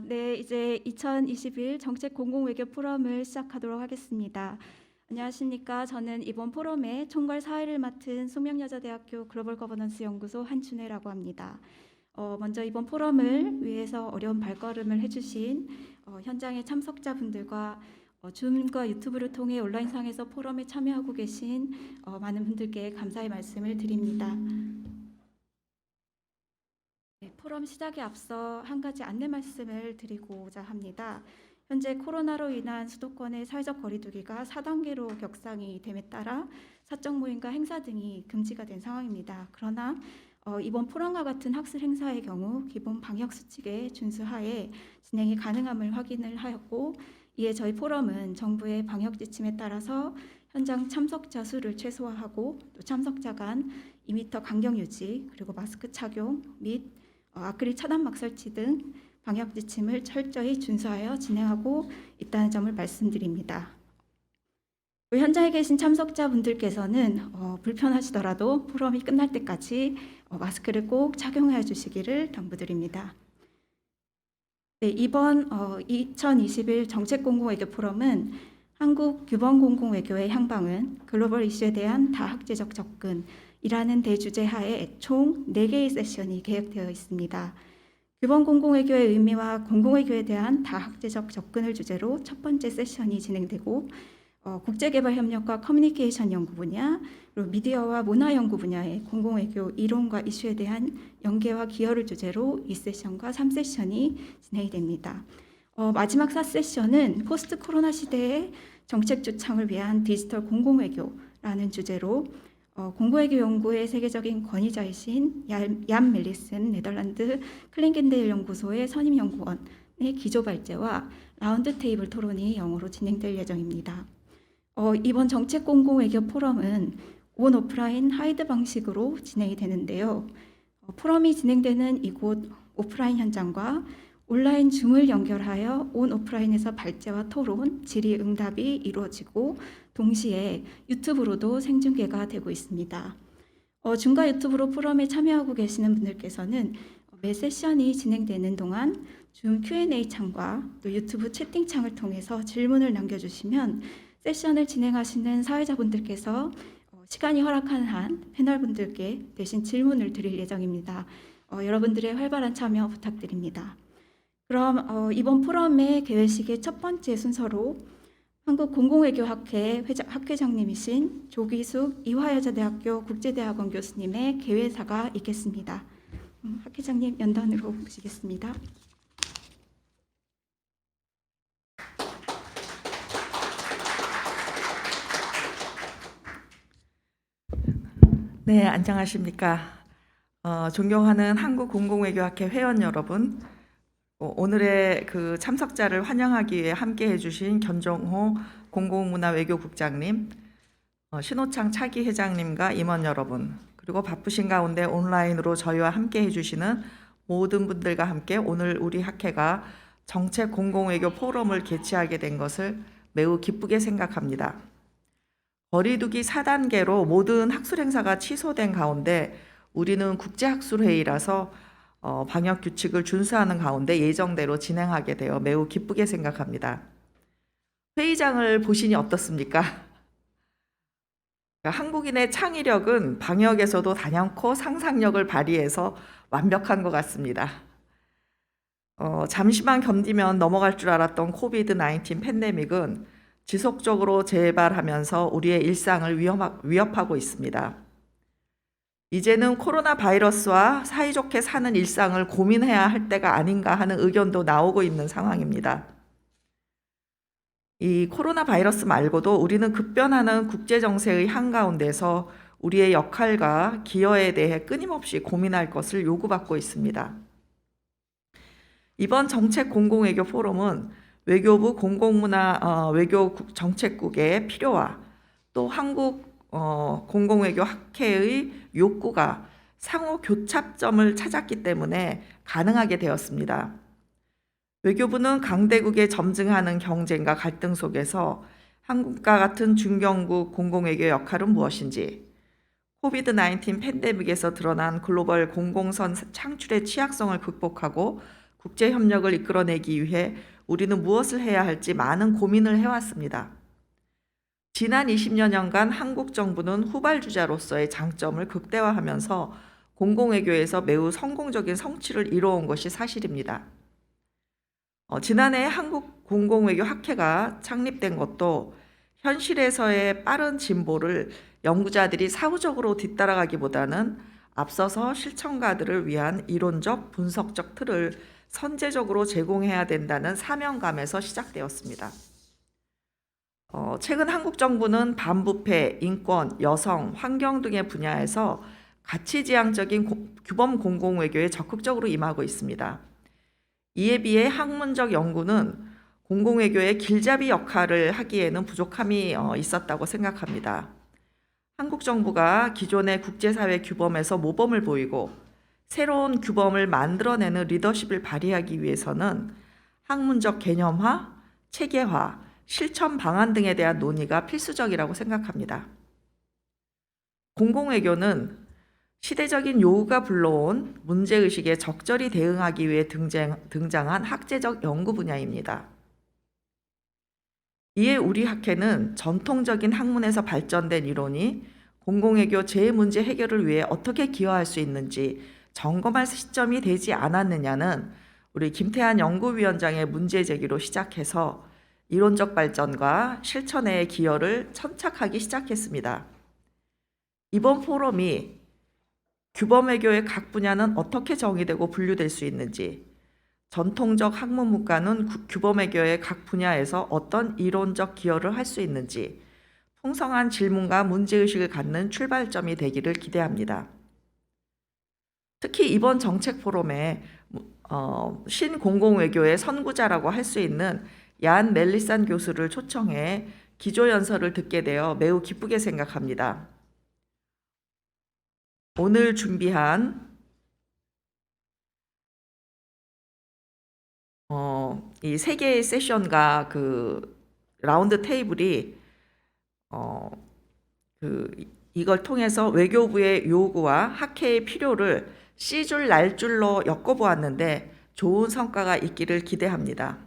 네, 이제 2021 정책 공공외교 포럼을 시작하도록 하겠습니다. 안녕하십니까. 저는 이번 포럼의 총괄 사회를 맡은 숙명여자대학교 글로벌 거버넌스 연구소 한춘혜라고 합니다. 먼저 이번 포럼을 위해서 어려운 발걸음을 해주신 현장의 참석자분들과 줌과 유튜브를 통해 온라인상에서 포럼에 참여하고 계신 많은 분들께 감사의 말씀을 드립니다. 네, 포럼 시작에 앞서 한 가지 안내 말씀을 드리고자 합니다. 현재 코로나로 인한 수도권의 사회적 거리두기가 4단계로 격상이 됨에 따라 사적 모임과 행사 등이 금지가 된 상황입니다. 그러나 이번 포럼과 같은 학술 행사의 경우 기본 방역 수칙에 준수하에 진행이 가능함을 확인을 하였고, 이에 저희 포럼은 정부의 방역 지침에 따라서 현장 참석자 수를 최소화하고 또 참석자 간 2m 간격 유지, 그리고 마스크 착용 및 아크릴 차단막 설치 등 방역 지침을 철저히 준수하여 진행하고 있다는 점을 말씀드립니다. 현장에 계신 참석자분들께서는 불편하시더라도 포럼이 끝날 때까지 마스크를 꼭 착용해 주시기를 당부드립니다. 네, 이번 2021 정책공공외교 포럼은 한국 규범 공공외교의 향방은 글로벌 이슈에 대한 다학제적 접근이라는 대주제 하에 총 4개의 세션이 계획되어 있습니다. 규범 공공외교의 의미와 공공외교에 대한 다학제적 접근을 주제로 첫 번째 세션이 진행되고, 국제개발협력과 커뮤니케이션 연구 분야, 그리고 미디어와 문화 연구 분야의 공공외교 이론과 이슈에 대한 연계와 기여를 주제로 2세션과 3세션이 진행이 됩니다. 마지막 4세션은 포스트 코로나 시대의 정책 주창을 위한 디지털 공공외교라는 주제로 공공외교 연구의 세계적인 권위자이신 얀 멜리슨 네덜란드 클링겐데일 연구소의 선임 연구원의 기조 발제와 라운드 테이블 토론이 영어로 진행될 예정입니다. 이번 정책 공공외교 포럼은 온 오프라인 하이드 방식으로 진행이 되는데요. 포럼이 진행되는 이곳 오프라인 현장과 온라인 줌을 연결하여 온 오프라인에서 발제와 토론, 질의응답이 이루어지고 동시에 유튜브로도 생중계가 되고 있습니다. 줌과 유튜브로 포럼에 참여하고 계시는 분들께서는 매 세션이 진행되는 동안 줌 Q&A 창과 또 유튜브 채팅창을 통해서 질문을 남겨주시면 세션을 진행하시는 사회자분들께서 시간이 허락하는 한 패널분들께 대신 질문을 드릴 예정입니다. 여러분들의 활발한 참여 부탁드립니다. 그럼 이번 포럼의 개회식의 첫 번째 순서로 한국공공외교학회 학회장님이신 조기숙 이화여자대학교 국제대학원 교수님의 개회사가 있겠습니다. 학회장님 연단으로 모시겠습니다. 네, 안녕하십니까. 존경하는 한국공공외교학회 회원 여러분, 오늘의 그 참석자를 환영하기 위해 함께해 주신 견종호 공공문화외교국장님, 신호창 차기 회장님과 임원 여러분, 그리고 바쁘신 가운데 온라인으로 저희와 함께해 주시는 모든 분들과 함께 오늘 우리 학회가 정책 공공외교 포럼을 개최하게 된 것을 매우 기쁘게 생각합니다. 거리두기 4단계로 모든 학술 행사가 취소된 가운데 우리는 국제학술회의라서 방역 규칙을 준수하는 가운데 예정대로 진행하게 되어 매우 기쁘게 생각합니다. 회의장을 보시니 어떻습니까? 한국인의 창의력은 방역에서도 단연코 상상력을 발휘해서 완벽한 것 같습니다. 잠시만 견디면 넘어갈 줄 알았던 코비드-19 팬데믹은 지속적으로 재발하면서 우리의 일상을 위협하고 있습니다. 이제는 코로나 바이러스와 사이좋게 사는 일상을 고민해야 할 때가 아닌가 하는 의견도 나오고 있는 상황입니다. 이 코로나 바이러스 말고도 우리는 급변하는 국제정세의 한가운데서 우리의 역할과 기여에 대해 끊임없이 고민할 것을 요구받고 있습니다. 이번 정책 공공외교 포럼은 외교부 공공문화 외교 정책국의 필요와 또 한국 공공외교 학회의 욕구가 상호 교착점을 찾았기 때문에 가능하게 되었습니다. 외교부는 강대국의 점증하는 경쟁과 갈등 속에서 한국과 같은 중견국 공공외교의 역할은 무엇인지, 코비드-19 팬데믹에서 드러난 글로벌 공공선 창출의 취약성을 극복하고 국제 협력을 이끌어내기 위해 우리는 무엇을 해야 할지 많은 고민을 해왔습니다. 지난 20여년간 한국 정부는 후발주자로서의 장점을 극대화하면서 공공외교에서 매우 성공적인 성취를 이뤄온 것이 사실입니다. 지난해 한국 공공외교 학회가 창립된 것도 현실에서의 빠른 진보를 연구자들이 사후적으로 뒤따라가기보다는 앞서서 실천가들을 위한 이론적, 분석적 틀을 선제적으로 제공해야 된다는 사명감에서 시작되었습니다. 최근 한국 정부는 반부패, 인권, 여성, 환경 등의 분야에서 가치지향적인 규범 공공외교에 적극적으로 임하고 있습니다. 이에 비해 학문적 연구는 공공외교의 길잡이 역할을 하기에는 부족함이 있었다고 생각합니다. 한국 정부가 기존의 국제사회 규범에서 모범을 보이고 새로운 규범을 만들어내는 리더십을 발휘하기 위해서는 학문적 개념화, 체계화, 실천 방안 등에 대한 논의가 필수적이라고 생각합니다. 공공외교는 시대적인 요구가 불러온 문제의식에 적절히 대응하기 위해 등장한 학제적 연구 분야입니다. 이에 우리 학회는 전통적인 학문에서 발전된 이론이 공공외교 재문제 해결을 위해 어떻게 기여할 수 있는지 점검할 시점이 되지 않았느냐는 우리 김태한 연구위원장의 문제 제기로 시작해서 이론적 발전과 실천의 기여를 천착하기 시작했습니다. 이번 포럼이 규범외교의 각 분야는 어떻게 정의되고 분류될 수 있는지, 전통적 학문 문과는 규범외교의 각 분야에서 어떤 이론적 기여를 할 수 있는지 풍성한 질문과 문제의식을 갖는 출발점이 되기를 기대합니다. 특히 이번 정책 포럼에 신공공외교의 선구자라고 할 수 있는 얀 멜리산 교수를 초청해 기조연설을 듣게 되어 매우 기쁘게 생각합니다. 오늘 준비한 이 세 개의 세션과 그 라운드 테이블이 이걸 통해서 외교부의 요구와 학회의 필요를 C줄 날줄로 엮어보았는데 좋은 성과가 있기를 기대합니다.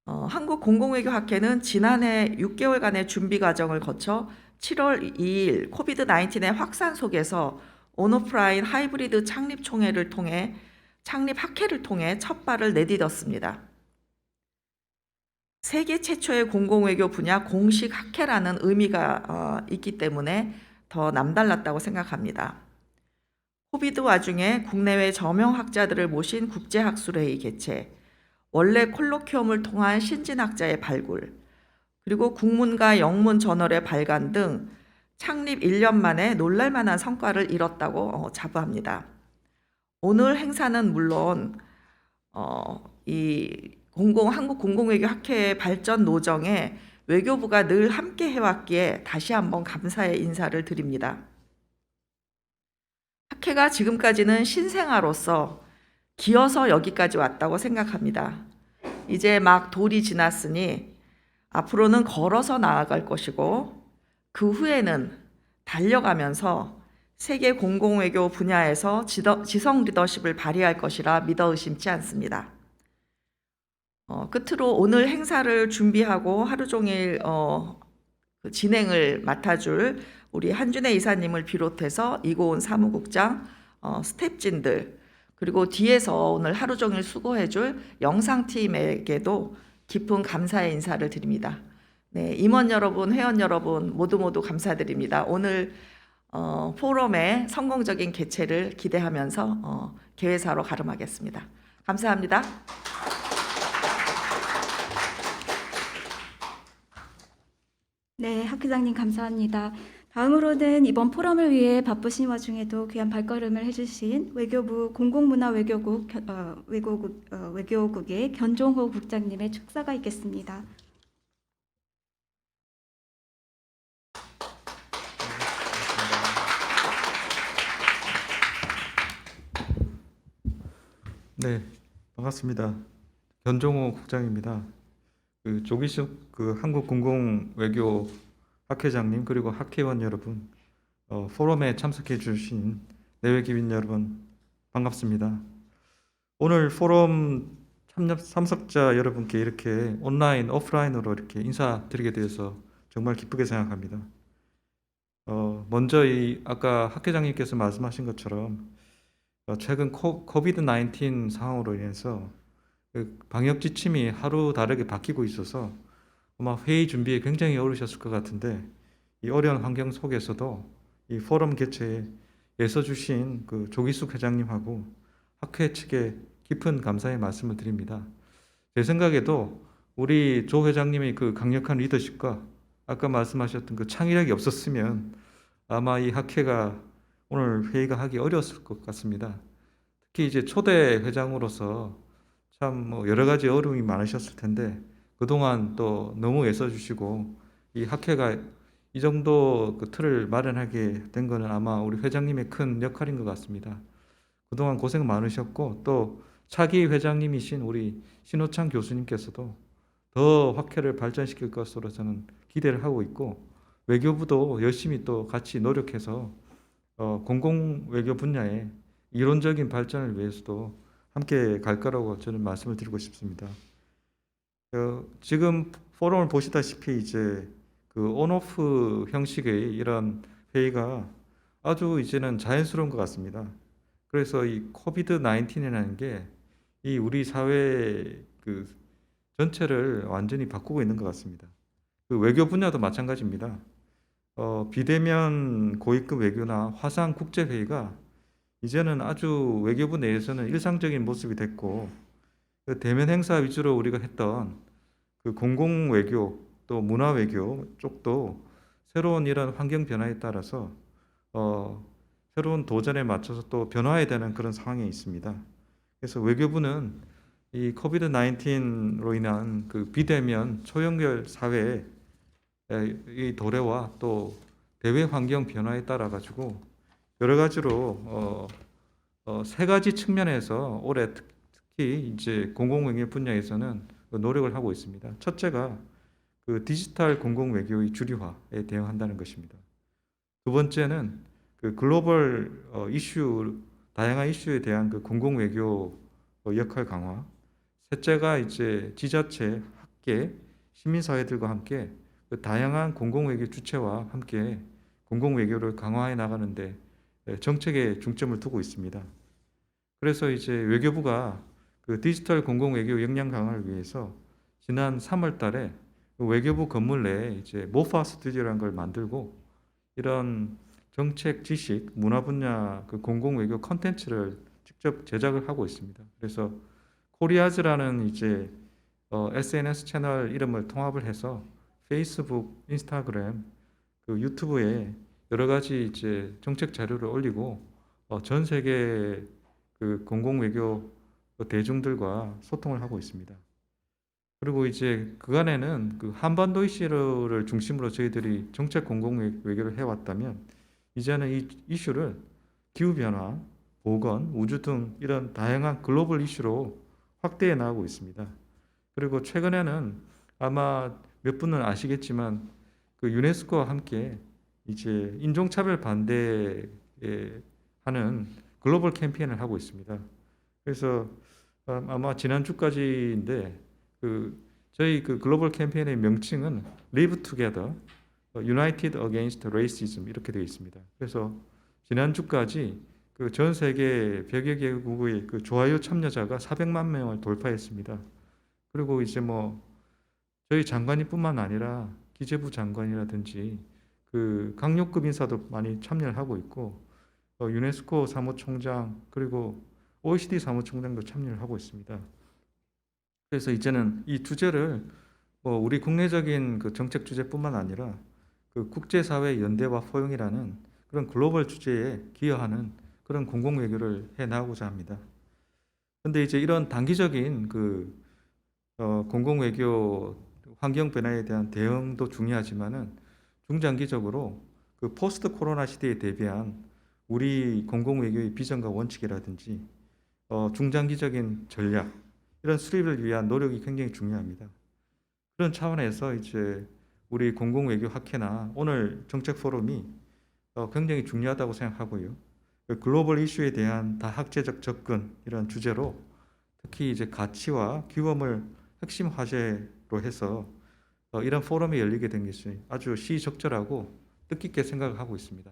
한국 공공외교 학회는 지난해 6개월간의 준비 과정을 거쳐 7월 2일 코비드-19의 확산 속에서 온오프라인 하이브리드 창립 학회를 통해 첫 발을 내딛었습니다. 세계 최초의 공공외교 분야 공식 학회라는 의미가 있기 때문에 더 남달랐다고 생각합니다. 코비드 와중에 국내외 저명학자들을 모신 국제학술회의 개최, 원래 콜로퀴엄을 통한 신진학자의 발굴, 그리고 국문과 영문 저널의 발간 등 창립 1년 만에 놀랄만한 성과를 이뤘다고 자부합니다. 오늘 행사는 물론 한국 공공외교 학회의 발전 노정에 외교부가 늘 함께 해왔기에 다시 한번 감사의 인사를 드립니다. 학회가 지금까지는 신생아로서 기어서 여기까지 왔다고 생각합니다. 이제 막 돌이 지났으니 앞으로는 걸어서 나아갈 것이고 그 후에는 달려가면서 세계 공공외교 분야에서 지성 리더십을 발휘할 것이라 믿어 의심치 않습니다. 끝으로 오늘 행사를 준비하고 하루 종일 그 진행을 맡아줄 우리 한준혜 이사님을 비롯해서 이고은 사무국장, 스태프진들, 그리고 뒤에서 오늘 하루 종일 수고해줄 영상팀에게도 깊은 감사의 인사를 드립니다. 네, 임원 여러분, 회원 여러분 모두 감사드립니다. 오늘 포럼의 성공적인 개최를 기대하면서 개회사로 가름하겠습니다. 감사합니다. 네, 학회장님 감사합니다. 다음으로는 이번 포럼을 위해 바쁘신 와중에도 귀한 발걸음을 해주신 외교부 외교국의 견종호 국장님의 축사가 있겠습니다. 네, 반갑습니다. 견종호 국장입니다. 조기숙 한국공공외교 학회장님 그리고 학회원 여러분, 포럼에 참석해 주신 내외기민 여러분 반갑습니다. 오늘 포럼 참석자 여러분께 이렇게 온라인, 오프라인으로 이렇게 인사드리게 되어서 정말 기쁘게 생각합니다. 먼저 아까 학 회장님께서 말씀하신 것처럼 최근 코비드-19 상황으로 인해서 그 방역 지침이 하루 다르게 바뀌고 있어서 아마 회의 준비에 굉장히 어려우셨을 것 같은데 이 어려운 환경 속에서도 이 포럼 개최에 애써주신 그 조기숙 회장님하고 학회 측에 깊은 감사의 말씀을 드립니다. 제 생각에도 우리 조 회장님의 그 강력한 리더십과 아까 말씀하셨던 그 창의력이 없었으면 아마 이 학회가 오늘 회의가 하기 어려웠을 것 같습니다. 특히 이제 초대 회장으로서 참 뭐 여러 가지 어려움이 많으셨을 텐데 그동안 또 너무 애써주시고 이 학회가 이 정도 그 틀을 마련하게 된 거는 아마 우리 회장님의 큰 역할인 것 같습니다. 그동안 고생 많으셨고 또 차기 회장님이신 우리 신호창 교수님께서도 더 학회를 발전시킬 것으로 저는 기대를 하고 있고 외교부도 열심히 또 같이 노력해서 공공외교 분야의 이론적인 발전을 위해서도 함께 갈 거라고 저는 말씀을 드리고 싶습니다. 지금 포럼을 보시다시피 이제 그 온오프 형식의 이런 회의가 아주 이제는 자연스러운 것 같습니다. 그래서 이 코비드 19이라는 게 이 우리 사회 그 전체를 완전히 바꾸고 있는 것 같습니다. 그 외교 분야도 마찬가지입니다. 비대면 고위급 외교나 화상 국제 회의가 이제는 아주 외교부 내에서는 일상적인 모습이 됐고 그 대면 행사 위주로 우리가 했던 그 공공 외교 또 문화 외교 쪽도 새로운 이런 환경 변화에 따라서 새로운 도전에 맞춰서 또 변화해야 되는 그런 상황에 있습니다. 그래서 외교부는 이 코비드 19로 인한 그 비대면 초연결 사회의 이 도래와 또 대외 환경 변화에 따라 가지고 여러 가지로 세 가지 측면에서 올해 특히 이제 공공외교 분야에서는 노력을 하고 있습니다. 첫째가 그 디지털 공공외교의 주류화에 대응한다는 것입니다. 두 번째는 그 글로벌 이슈, 다양한 이슈에 대한 그 공공외교 역할 강화. 셋째가 이제 지자체, 학계, 시민사회들과 함께 그 다양한 공공외교 주체와 함께 공공외교를 강화해 나가는데 정책에 중점을 두고 있습니다. 그래서 이제 외교부가 그 디지털 공공외교 역량 강화를 위해서 지난 3월 달에 외교부 건물 내에 이제 모파 스튜디오라는 걸 만들고 이런 정책, 지식, 문화 분야 그 공공외교 컨텐츠를 직접 제작을 하고 있습니다. 그래서 코리아즈라는 이제 SNS 채널 이름을 통합을 해서 페이스북, 인스타그램, 그 유튜브에 여러 가지 이제 정책 자료를 올리고 전 세계 그 공공외교 대중들과 소통을 하고 있습니다. 그리고 이제 그간에는 그 한반도 이슈를 중심으로 저희들이 정책 공공외교를 해왔다면 이제는 이 이슈를 기후변화, 보건, 우주 등 이런 다양한 글로벌 이슈로 확대해 나가고 있습니다. 그리고 최근에는 아마 몇 분은 아시겠지만 그 유네스코와 함께 이제 인종차별 반대에 하는 글로벌 캠페인을 하고 있습니다. 그래서 아마 지난주까지인데 저희 그 글로벌 캠페인의 명칭은 Live Together, United Against Racism 이렇게 되어 있습니다. 그래서 지난주까지 그 전 세계 100여 개국의 그 좋아요 참여자가 400만 명을 돌파했습니다. 그리고 이제 뭐 저희 장관님뿐만 아니라 기재부 장관이라든지 그 강력급 인사도 많이 참여를 하고 있고 유네스코 사무총장 그리고 OECD 사무총장도 참여를 하고 있습니다. 그래서 이제는 이 주제를 우리 국내적인 그 정책 주제뿐만 아니라 그 국제사회 연대와 포용이라는 그런 글로벌 주제에 기여하는 그런 공공외교를 해 나가고자 합니다. 그런데 이제 이런 단기적인 그 공공외교 환경 변화에 대한 대응도 중요하지만은 중장기적으로 그 포스트 코로나 시대에 대비한 우리 공공외교의 비전과 원칙이라든지 중장기적인 전략 이런 수립을 위한 노력이 굉장히 중요합니다. 그런 차원에서 이제 우리 공공외교 학회나 오늘 정책 포럼이 굉장히 중요하다고 생각하고요. 글로벌 이슈에 대한 다학제적 접근 이런 주제로 특히 이제 가치와 규범을 핵심 화제로 해서 이런 포럼이 열리게 된 것이 아주 시적절하고 뜻깊게 생각을 하고 있습니다.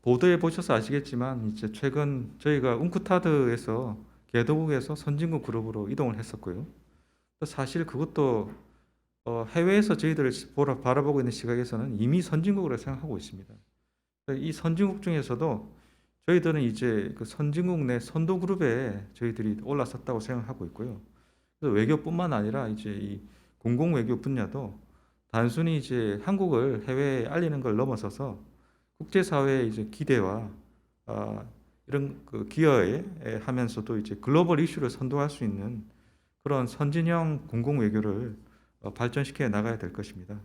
보도에 보셔서 아시겠지만 이제 최근 저희가 웅크타드에서 개도국에서 선진국 그룹으로 이동을 했었고요. 또 사실 그것도 해외에서 저희들을 바라보고 있는 시각에서는 이미 선진국으로 생각하고 있습니다. 이 선진국 중에서도 저희들은 이제 그 선진국 내 선도 그룹에 저희들이 올라섰다고 생각하고 있고요. 그래서 외교뿐만 아니라 이제 이 공공 외교 분야도 단순히 이제 한국을 해외에 알리는 걸 넘어서서 국제사회의 이제 기대와 이런 그 기여에 하면서도 이제 글로벌 이슈를 선도할 수 있는 그런 선진형 공공 외교를 발전시켜 나가야 될 것입니다.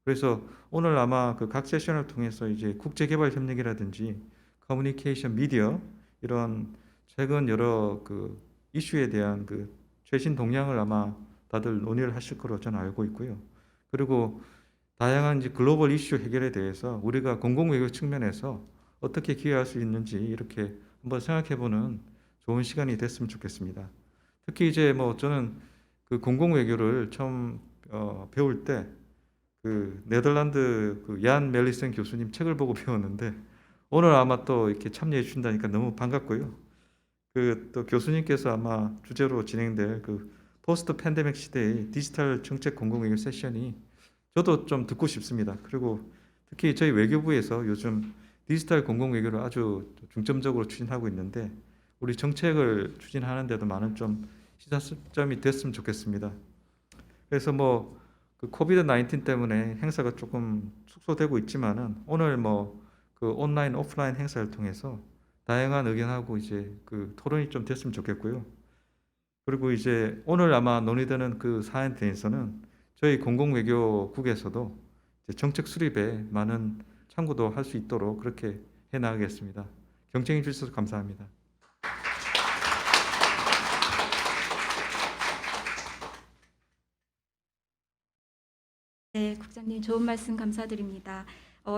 그래서 오늘 아마 그 각 세션을 통해서 이제 국제개발 협력이라든지 커뮤니케이션 미디어 이런 최근 여러 그 이슈에 대한 그 최신 동향을 아마 다들 논의를 하실 거로 저는 알고 있고요. 그리고 다양한 이제 글로벌 이슈 해결에 대해서 우리가 공공외교 측면에서 어떻게 기여할 수 있는지 이렇게 한번 생각해보는 좋은 시간이 됐으면 좋겠습니다. 특히 이제 뭐 저는 그 공공외교를 처음 배울 때 그 네덜란드 그 얀 멜리센 교수님 책을 보고 배웠는데 오늘 아마 또 이렇게 참여해 주신다니까 너무 반갑고요. 그 또 교수님께서 아마 주제로 진행될 그 포스트 팬데믹 시대의 디지털 정책 공공외교 세션이 저도 좀 듣고 싶습니다. 그리고 특히 저희 외교부에서 요즘 디지털 공공외교를 아주 중점적으로 추진하고 있는데 우리 정책을 추진하는데도 많은 좀 시사점이 됐으면 좋겠습니다. 그래서 뭐 그 코비드 19 때문에 행사가 조금 축소되고 있지만은 오늘 뭐 그 온라인 오프라인 행사를 통해서 다양한 의견하고 이제 그 토론이 좀 됐으면 좋겠고요. 그리고 이제 오늘 아마 논의되는 그 사안에 대해서는 저희 공공외교국에서도 이제 정책 수립에 많은 참고도 할 수 있도록 그렇게 해 나가겠습니다. 경청해 주셔서 감사합니다. 네, 국장님 좋은 말씀 감사드립니다.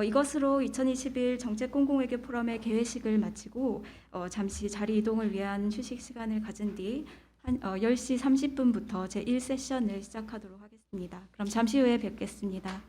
이것으로 2021 정책 공공외교 포럼의 개회식을 마치고 잠시 자리 이동을 위한 휴식 시간을 가진 뒤 10시 30분부터 제1세션을 시작하도록 하겠습니다. 그럼 잠시 후에 뵙겠습니다.